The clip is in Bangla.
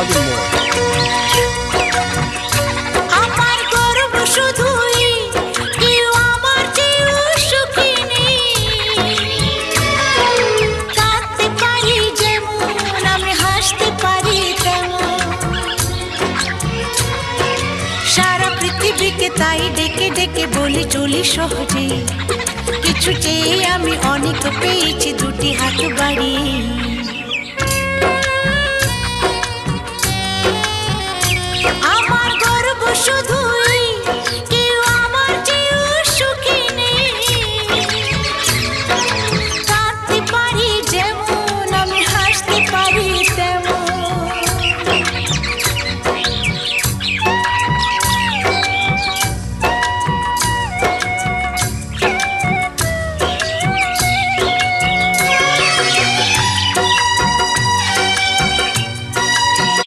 Housing More. আমার গর্ব শুধুই কেউ আমার চেয়েও সুখী নেই। কাঁদতে পারি যেমন আমি হাসতে পারি তেমন, সারা পৃথিবীকে তাই ডেকে ডেকে বলি চলি সহজে, কিছু চেয়ে আমি অনেক পেয়েছি দুটি হাত বাড়িয়ে।